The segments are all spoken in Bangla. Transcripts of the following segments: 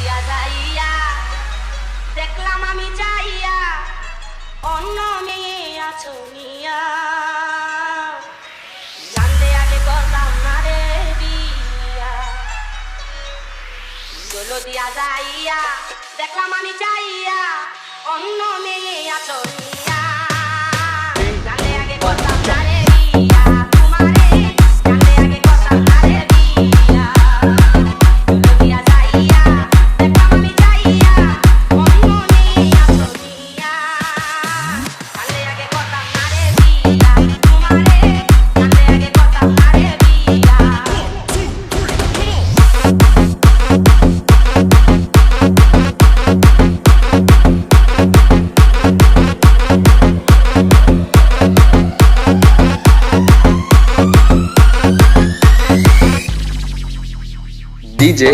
দিয়া যাইয়া দেখলাম আমি যাইয়া অন্য মেয়ে আছো নিয়া জানলে আগে করতাম না রে বিয়া চলো দিয়া যাইয়া দেখলাম আমি যাইয়া অন্য মেয়ে আছো নিয়া জানলে আগে করতাম না রে বিয়া তোমারে জানলে আগে করতাম না রে বিয়া চলো দিয়া যাইয়া দেখলাম আমি যাইয়া অন্য মেয়ে আছো নিয়া জানলে আগে করতাম না রে বিয়া তোমারে জানলে আগে করতাম না রে বিয়া DJ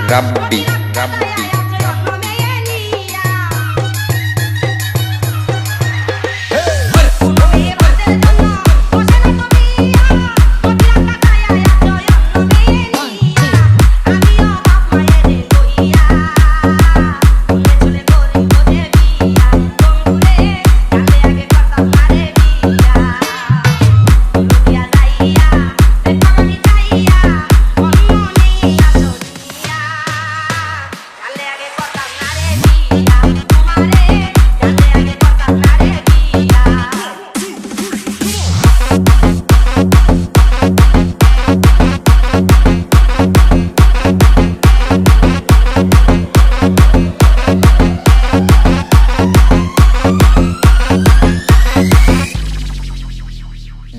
Rabbi Rana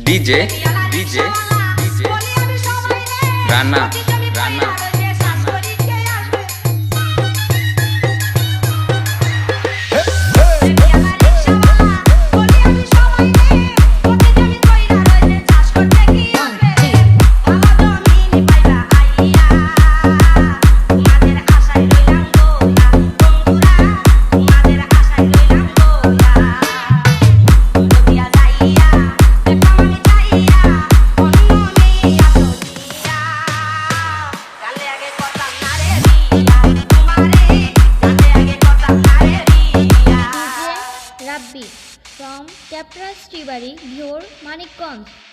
DJ Rabbi DJ Rana Rabbi from Chapra Sribari, Bhor, Manikganj.